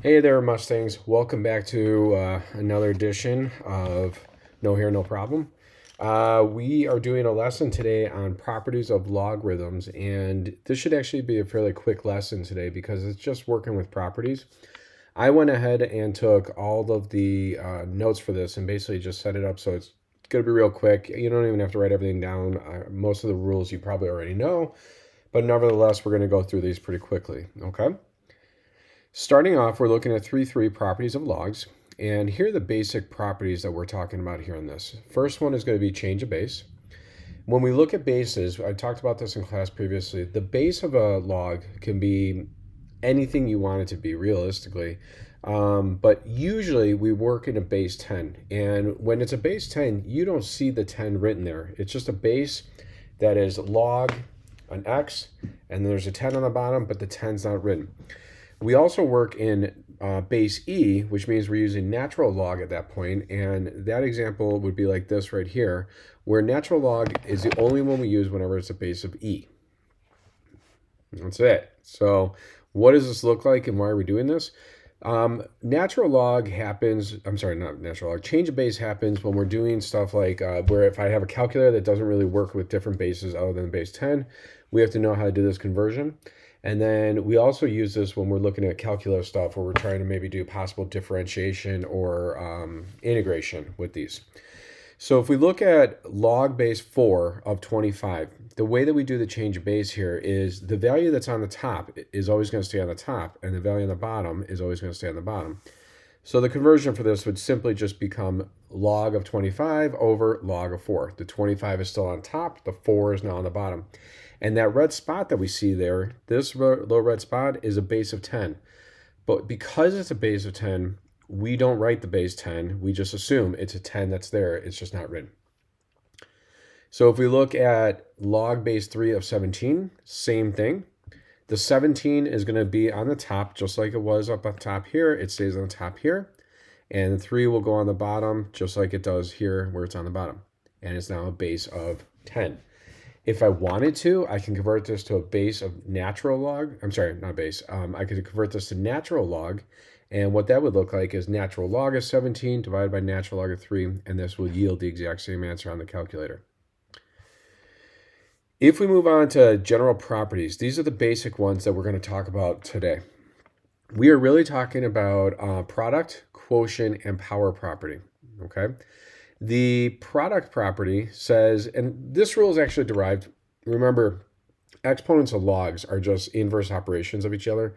Hey there, Mustangs. Welcome back to another edition of No Hair, No Problem. We are doing a lesson today on properties of logarithms, and this should actually be a fairly quick lesson today because it's just working with properties. I went ahead and took all of the notes for this and basically just set it up so it's going to be real quick. You don't even have to write everything down. Most of the rules you probably already know, but nevertheless, we're going to go through these pretty quickly, okay? Starting off, we're looking at 3 properties of logs. And here are the basic properties that we're talking about here in this. First one is going to be change of base. When we look at bases, I talked about this in class previously. The base of a log can be anything you want it to be realistically. But usually we work in a base 10. And when it's a base 10, you don't see the 10 written there. It's just a base that is log, an x, and there's a 10 on the bottom, but the 10's not written. We also work in base E, which means we're using natural log at that point, and that example would be like this right here, where natural log is the only one we use whenever it's a base of E. That's it. So what does this look like and why are we doing this? Natural log happens, I'm sorry, not natural log, change of base happens when we're doing stuff like where if I have a calculator that doesn't really work with different bases other than base 10, we have to know how to do this conversion. And then we also use this when we're looking at calculus stuff where we're trying to maybe do possible differentiation or integration with these. So if we look at log base 4 of 25, the way that we do the change of base here is the value that's on the top is always going to stay on the top, and the value on the bottom is always going to stay on the bottom. So the conversion for this would simply just become log of 25 over log of 4. The 25 is still on top, the 4 is now on the bottom. And that red spot that we see there, this little red spot is a base of 10. But because it's a base of 10, we don't write the base 10. We just assume it's a 10 that's there. It's just not written. So if we look at log base 3 of 17, same thing. The 17 is going to be on the top, just like it was up on top here. It stays on the top here. And the 3 will go on the bottom, just like it does here where it's on the bottom. And it's now a base of 10. If I wanted to, I can convert this to a base of natural log. I'm sorry, not base. I could convert this to natural log. And what that would look like is natural log of 17 divided by natural log of 3. And this will yield the exact same answer on the calculator. If we move on to general properties, these are the basic ones that we're going to talk about today. We are really talking about product, quotient, and power property. Okay. The product property says, and this rule is actually derived, remember, exponents of logs are just inverse operations of each other.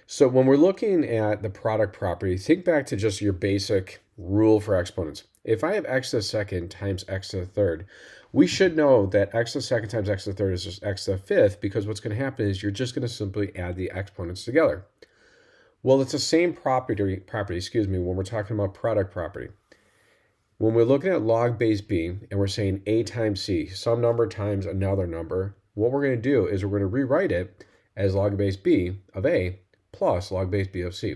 So when we're looking at the product property, think back to just your basic rule for exponents. If I have x to the second times x to the third, we should know that x to the second times x to the third is just x to the fifth, because what's going to happen is you're just going to simply add the exponents together. Well, it's the same property, when we're talking about product property. When we're looking at log base b and we're saying a times c, some number times another number, what we're going to do is we're going to rewrite it as log base b of a plus log base b of c.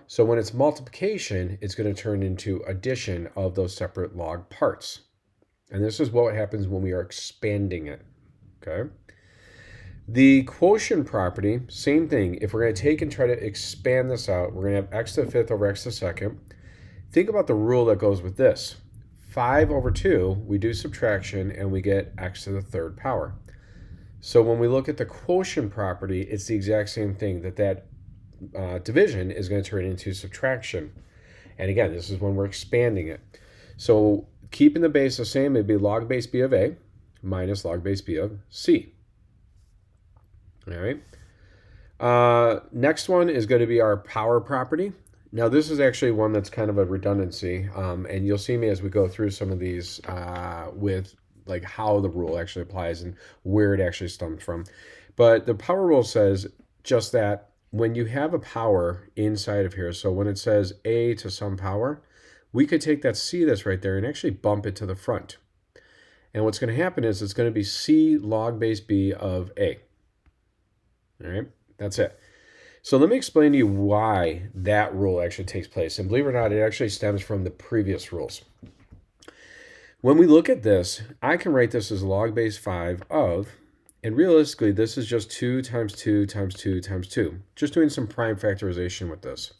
So when it's multiplication, it's going to turn into addition of those separate log parts. And this is what happens when we are expanding it, okay? The quotient property, same thing. If we're going to take and try to expand this out, we're going to have x to the fifth over x to the second. Think about the rule that goes with this. 5 over 2, we do subtraction and we get x to the third power. So when we look at the quotient property, it's the exact same thing, that division is going to turn into subtraction. And again, this is when we're expanding it. So keeping the base the same, it'd be log base b of a minus log base b of c. All right. Next one is going to be our power property. Now, this is actually one that's kind of a redundancy, and you'll see me as we go through some of these with like how the rule actually applies and where it actually stems from. But the power rule says just that when you have a power inside of here, so when it says a to some power, we could take that c that's right there and actually bump it to the front. And what's going to happen is it's going to be c log base b of a. All right, that's it. So let me explain to you why that rule actually takes place. And believe it or not, it actually stems from the previous rules. When we look at this, I can write this as log base 5 of, and realistically, this is just 2 times 2 times 2 times 2. Just doing some prime factorization with this.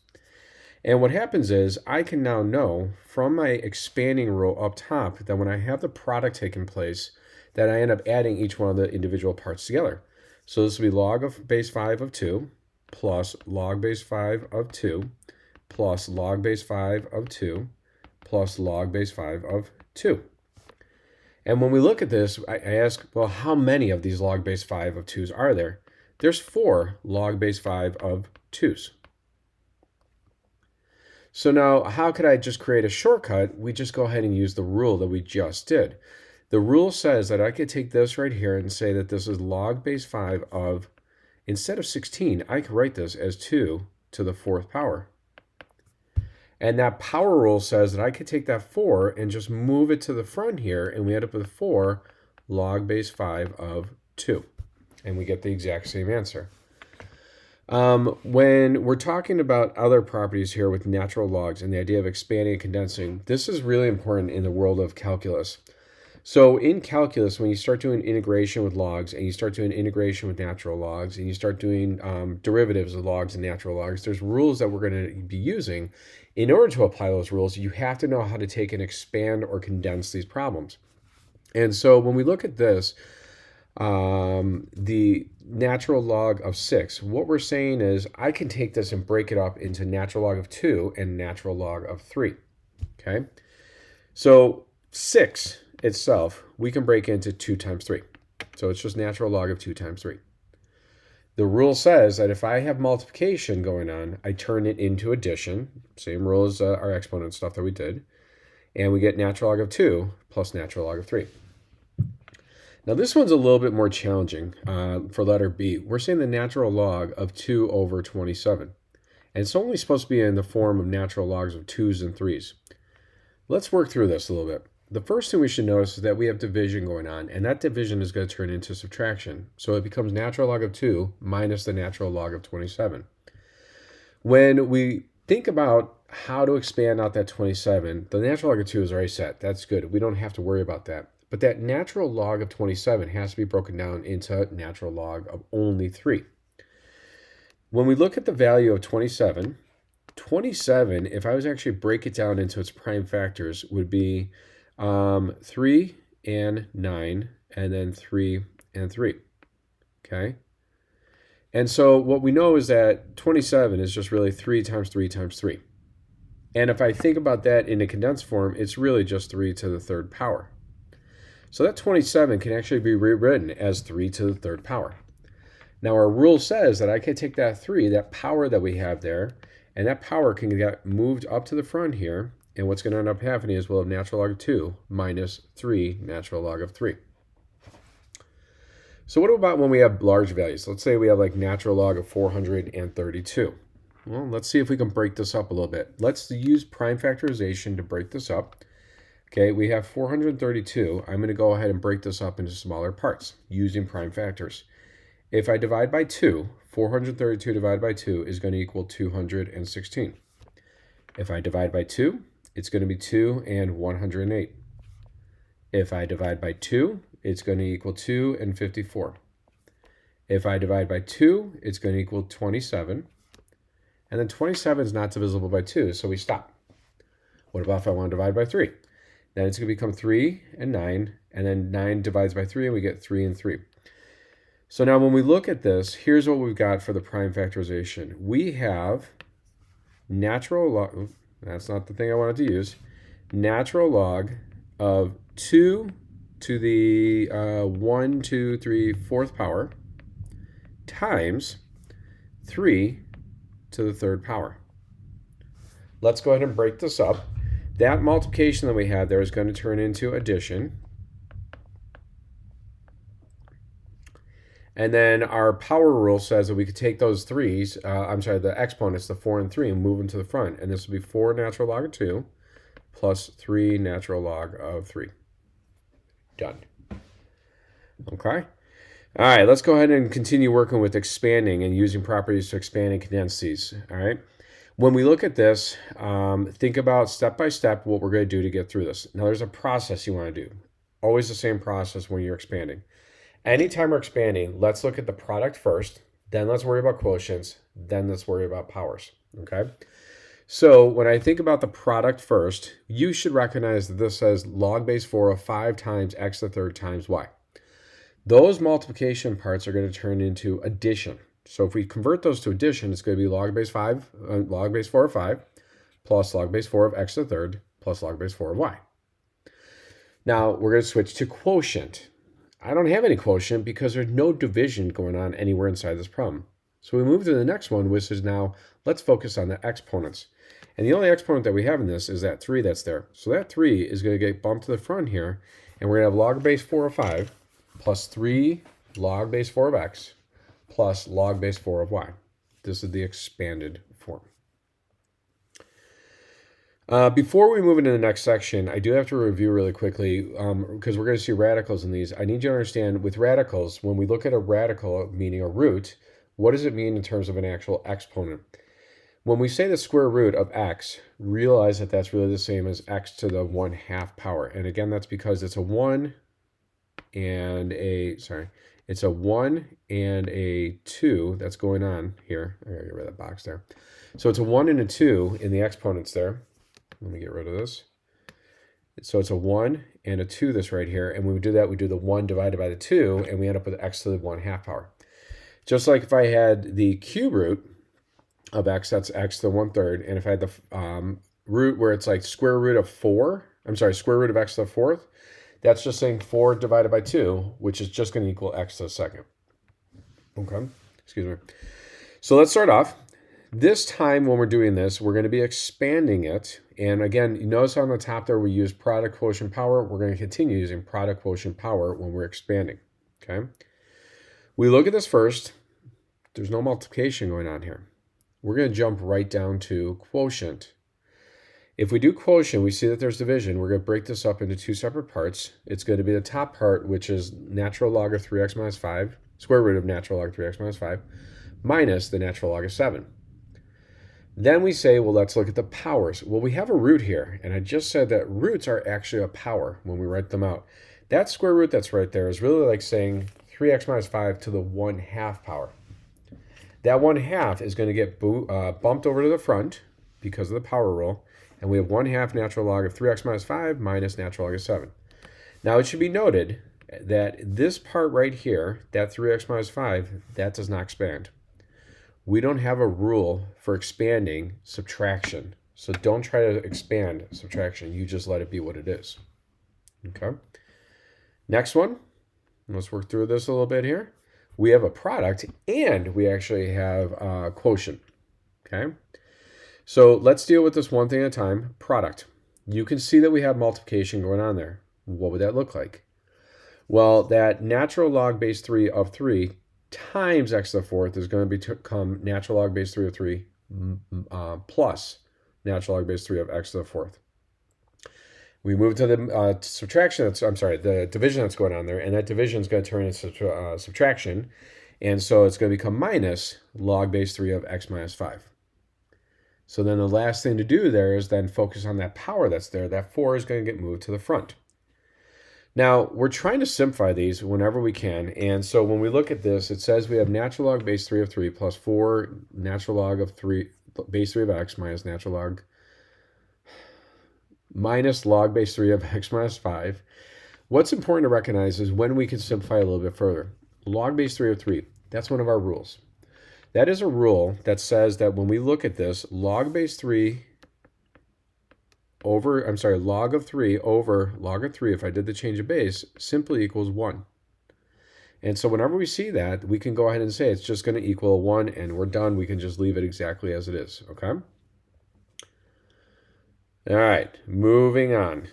And what happens is I can now know from my expanding rule up top that when I have the product taking place, that I end up adding each one of the individual parts together. So this will be log of base 5 of 2 plus log base 5 of 2 plus log base 5 of 2 plus log base 5 of 2. And when we look at this, I ask, well, how many of these log base 5 of 2's are there? There's 4 log base 5 of 2's. So now, how could I just create a shortcut? We just go ahead and use the rule that we just did. The rule says that I could take this right here and say that this is log base 5 of, instead of 16, I could write this as 2 to the 4th power. And that power rule says that I could take that 4 and just move it to the front here, and we end up with 4 log base 5 of 2. And we get the exact same answer. When we're talking about other properties here with natural logs and the idea of expanding and condensing, this is really important in the world of calculus. So in calculus, when you start doing integration with logs and you start doing integration with natural logs and you start doing derivatives of logs and natural logs, there's rules that we're going to be using. In order to apply those rules, you have to know how to take and expand or condense these problems. And so when we look at this, the natural log of 6, what we're saying is I can take this and break it up into natural log of 2 and natural log of 3. Okay, so 6 itself we can break into 2 times 3, so it's just natural log of 2 times 3. The rule says that if I have multiplication going on, I turn it into addition, same rule as our exponent stuff that we did, and we get natural log of 2 plus natural log of 3. Now this one's a little bit more challenging for letter B. We're saying the natural log of 2 over 27. And it's only supposed to be in the form of natural logs of 2's and 3's. Let's work through this a little bit. The first thing we should notice is that we have division going on, and that division is going to turn into subtraction. So it becomes natural log of 2 minus the natural log of 27. When we think about how to expand out that 27, the natural log of 2 is already set. That's good. We don't have to worry about that. But that natural log of 27 has to be broken down into natural log of only 3. When we look at the value of 27, if I was actually break it down into its prime factors, would be 3 and 9, and then 3 and 3. Okay? And so what we know is that 27 is just really 3 times 3 times 3. And if I think about that in a condensed form, it's really just 3 to the 3rd power. So that 27 can actually be rewritten as 3 to the 3rd power. Now our rule says that I can take that 3, that power that we have there, and that power can get moved up to the front here, and what's going to end up happening is we'll have natural log of 2 minus 3 natural log of 3. So what about when we have large values? Let's say we have like natural log of 432. Well, let's see if we can break this up a little bit. Let's use prime factorization to break this up. Okay, we have 432. I'm going to go ahead and break this up into smaller parts using prime factors. If I divide by 2, 432 divided by 2 is going to equal 216. If I divide by 2, it's going to be 2 and 108. If I divide by 2, it's going to equal 2 and 54. If I divide by 2, it's going to equal 27. And then 27 is not divisible by 2, so we stop. What about if I want to divide by 3? Then it's going to become 3 and 9, and then 9 divides by 3, and we get 3 and 3. So now when we look at this, here's what we've got for the prime factorization. We have natural log, that's not the thing I wanted to use, natural log of 2 to the 1, 2, 3, 4th power times 3 to the 3rd power. Let's go ahead and break this up. That multiplication that we had there is going to turn into addition. And then our power rule says that we could take those 3's, the exponents, the 4 and 3, and move them to the front. And this will be 4 natural log of 2 plus 3 natural log of 3. Done. Okay? All right, let's go ahead and continue working with expanding and using properties to expand and condense these. All right? When we look at this, think about step by step what we're going to do to get through this. Now, there's a process you want to do. Always the same process when you're expanding. Anytime we're expanding, let's look at the product first, then let's worry about quotients, then let's worry about powers, okay? So when I think about the product first, you should recognize that this says log base 4 of 5 times x to the third times y. Those multiplication parts are going to turn into addition. So if we convert those to addition, it's going to be log base 4 of 5 plus log base 4 of x to the third plus log base 4 of y. Now we're going to switch to quotient. I don't have any quotient because there's no division going on anywhere inside this problem. So we move to the next one, which is now let's focus on the exponents. And the only exponent that we have in this is that 3 that's there. So that 3 is going to get bumped to the front here, and we're going to have log base 4 of 5 plus 3 log base 4 of x plus log base 4 of y. This is the expanded form. Before we move into the next section, I do have to review really quickly because we're going to see radicals in these. I need you to understand with radicals, when we look at a radical, meaning a root, what does it mean in terms of an actual exponent? When we say the square root of x, realize that that's really the same as x to the 1/2 power. And again, that's because it's a 1 and it's a 1 and a 2 that's going on here. I gotta get rid of that box there. So it's a 1 and a 2 in the exponents there. Let me get rid of this. So it's a 1 and a 2 this right here. And when we do that, we do the 1 divided by the 2, and we end up with x to the 1/2 power. Just like if I had the cube root of x, that's x to the 1/3. And if I had the root where it's like square root of x to the 4th, that's just saying 4 divided by 2, which is just going to equal x to the 2nd. Okay, excuse me. So let's start off. This time when we're doing this, we're going to be expanding it. And again, you notice on the top there we use product quotient power. We're going to continue using product quotient power when we're expanding. Okay. We look at this first. There's no multiplication going on here. We're going to jump right down to quotient. If we do quotient, we see that there's division. We're going to break this up into 2 separate parts. It's going to be the top part, which is natural log of 3x minus 5, square root of natural log of 3x minus 5, minus the natural log of 7. Then we say, well, let's look at the powers. Well, we have a root here, and I just said that roots are actually a power when we write them out. That square root that's right there is really like saying 3x minus 5 to the 1/2 power. That 1/2 is going to get bumped over to the front because of the power rule, and we have 1/2 natural log of 3x minus 5 minus natural log of 7. Now, it should be noted that this part right here, that 3x minus 5, that does not expand. We don't have a rule for expanding subtraction. So don't try to expand subtraction. You just let it be what it is. Okay. Next one. Let's work through this a little bit here. We have a product and we actually have a quotient. Okay. So let's deal with this one thing at a time. Product. You can see that we have multiplication going on there. What would that look like? Well, that natural log base 3 of 3 times x to the 4th is going to become natural log base 3 of 3 plus natural log base 3 of x to the 4th. We move to the subtraction, the division that's going on there, and that division is going to turn into subtraction, and so it's going to become minus log base 3 of x minus 5. So then the last thing to do there is then focus on that power that's there. That 4 is going to get moved to the front. Now, we're trying to simplify these whenever we can, and so when we look at this, it says we have natural log base 3 of 3 plus 4 natural log of 3 base 3 of x minus natural log minus log base 3 of x minus 5. What's important to recognize is when we can simplify a little bit further. Log base 3 of 3, that's one of our rules. That is a rule that says that when we look at this, log base 3 over, log of 3 over log of 3, if I did the change of base, simply equals 1. And so whenever we see that, we can go ahead and say it's just going to equal 1, and we're done. We can just leave it exactly as it is, okay? All right, moving on.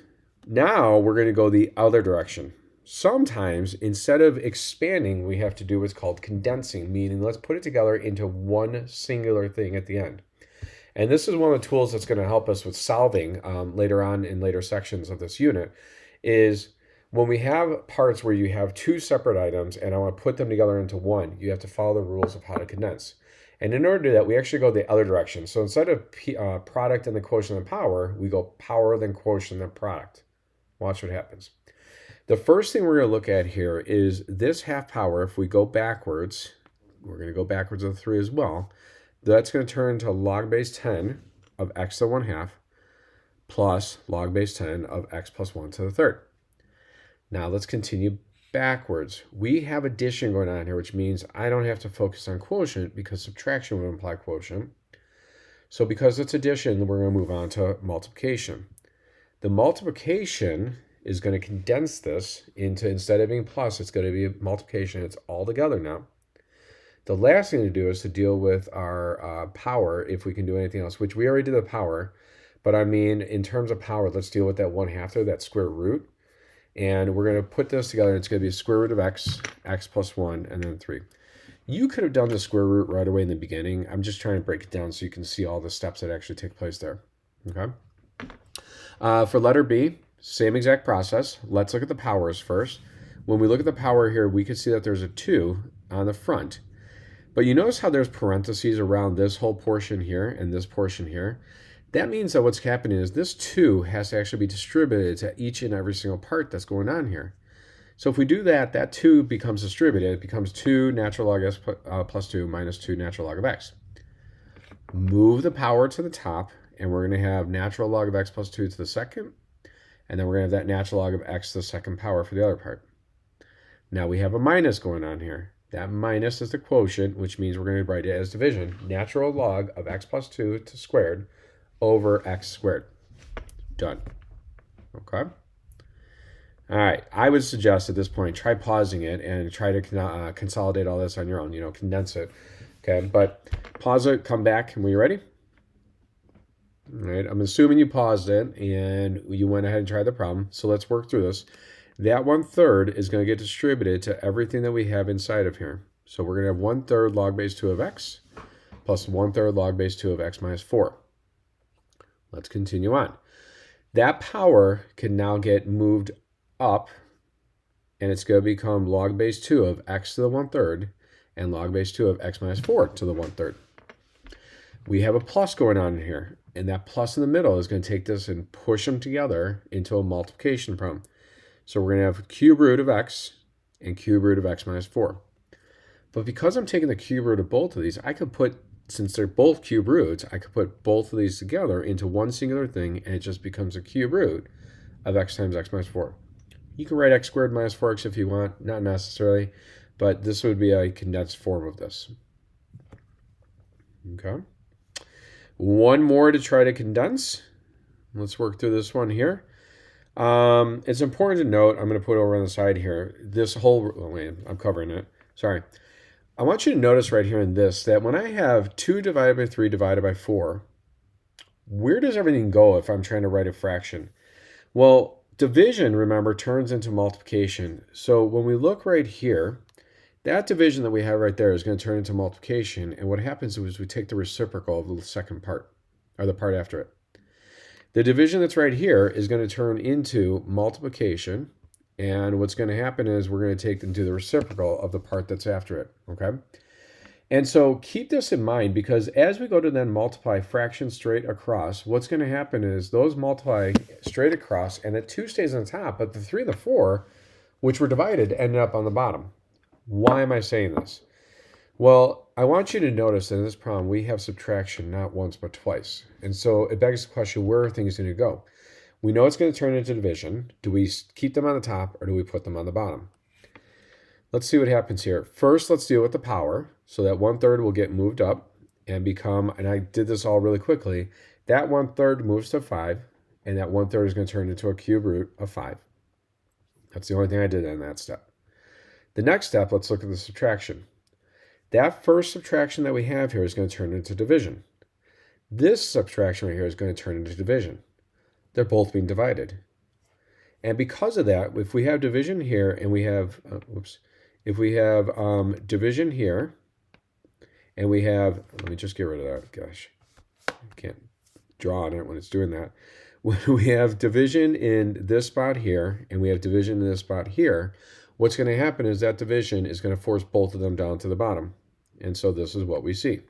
Now we're going to go the other direction. Sometimes, instead of expanding, we have to do what's called condensing, meaning let's put it together into one singular thing at the end. And this is one of the tools that's going to help us with solving later on in later sections of this unit, is when we have parts where you have 2 separate items and I want to put them together into one, you have to follow the rules of how to condense. And in order to do that, we actually go the other direction. So instead of product and the quotient and power, we go power, then quotient, then product. Watch what happens. The first thing we're going to look at here is this half power. If we go backwards, we're going to go backwards of 3 as well. That's going to turn to log base 10 of x to the 1/2 plus log base 10 of x plus 1 to the 3rd. Now let's continue backwards. We have addition going on here, which means I don't have to focus on quotient because subtraction would imply quotient. So because it's addition, we're going to move on to multiplication. The multiplication is going to condense this into, instead of being plus, it's going to be multiplication. It's all together now. The last thing to do is to deal with our power, if we can do anything else, which we already did the power. But I mean, in terms of power, let's deal with that 1/2 there, that square root. And we're going to put this together. It's going to be square root of x, x plus 1, and then 3. You could have done the square root right away in the beginning. I'm just trying to break it down so you can see all the steps that actually take place there. Okay. For letter B, same exact process. Let's look at the powers first. When we look at the power here, we can see that there's a 2 on the front. But you notice how there's parentheses around this whole portion here and this portion here. That means that what's happening is this 2 has to actually be distributed to each and every single part that's going on here. So if we do that, that 2 becomes distributed. It becomes 2 natural log s plus 2 minus 2 natural log of x. Move the power to the top, and we're going to have natural log of x plus 2 to the 2nd. And then we're going to have that natural log of x to the 2nd power for the other part. Now we have a minus going on here. That minus is the quotient, which means we're going to write it as division. Natural log of x plus 2 to squared over x squared. Done. Okay. All right. I would suggest at this point, try pausing it and try to consolidate all this on your own, condense it. Okay. But pause it, come back, and when you're ready. All right. I'm assuming you paused it and you went ahead and tried the problem. So let's work through this. That 1/3 is going to get distributed to everything that we have inside of here. So we're going to have 1/3 log base 2 of x plus 1/3 log base 2 of x minus 4. Let's continue on. That power can now get moved up, and it's going to become log base 2 of x to the 1/3 and log base 2 of x minus 4 to the 1/3. We have a plus going on here, and that plus in the middle is going to take this and push them together into a multiplication problem. So we're going to have cube root of x and cube root of x minus 4. But because I'm taking the cube root of both of these, I could put, since they're both cube roots, I could put both of these together into one singular thing, and it just becomes a cube root of x times x minus 4. You can write x squared minus 4x if you want, not necessarily, but this would be a condensed form of this. Okay. One more to try to condense. Let's work through this one here. It's important to note, I'm going to put over on the side here, this whole, oh wait, I'm covering it. Sorry. I want you to notice right here in this, that when I have 2 divided by 3 divided by 4, where does everything go if I'm trying to write a fraction? Well, division, remember, turns into multiplication. So when we look right here, that division that we have right there is going to turn into multiplication. And what happens is we take the reciprocal of the second part, or the part after it. The division that's right here is going to turn into multiplication. And what's going to happen is we're going to take them to the reciprocal of the part that's after it, okay? And so keep this in mind, because as we go to then multiply fractions straight across, what's going to happen is those multiply straight across, and the 2 stays on top, but the 3 and the 4, which were divided, ended up on the bottom. Why am I saying this? Well, I want you to notice that in this problem, we have subtraction not once but twice. And so it begs the question, where are things going to go? We know it's going to turn into division. Do we keep them on the top or do we put them on the bottom? Let's see what happens here. First, let's deal with the power. So that 1/3 will get moved up and become, and I did this all really quickly, that 1/3 moves to 5, and that 1/3 is going to turn into a cube root of 5. That's the only thing I did in that step. The next step, let's look at the subtraction. That first subtraction that we have here is going to turn into division. This subtraction right here is going to turn into division. They're both being divided. And because of that, if we have division here and we have, if we have division here and we have, let me just get rid of that, gosh, I can't draw on it when it's doing that. When we have division in this spot here and we have division in this spot here, what's going to happen is that division is going to force both of them down to the bottom. And so this is what we see.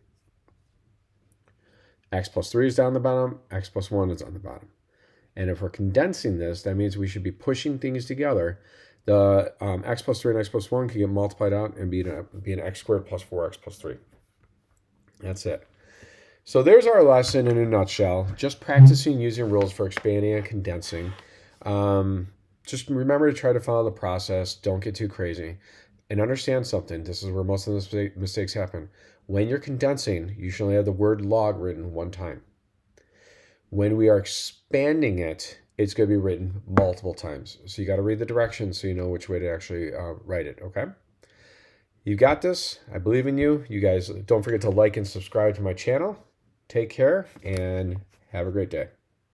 X plus 3 is down the bottom, x plus 1 is on the bottom. And if we're condensing this, that means we should be pushing things together. The x plus 3 and x plus 1 can get multiplied out and be an x squared plus 4x plus 3. That's it. So there's our lesson in a nutshell. Just practicing using rules for expanding and condensing. Just remember to try to follow the process. Don't get too crazy. And understand something. This is where most of the mistakes happen. When you're condensing, you should only have the word log written one time. When we are expanding it, it's going to be written multiple times. So you got to read the directions so you know which way to actually write it, okay? You got this. I believe in you. You guys don't forget to like and subscribe to my channel. Take care and have a great day.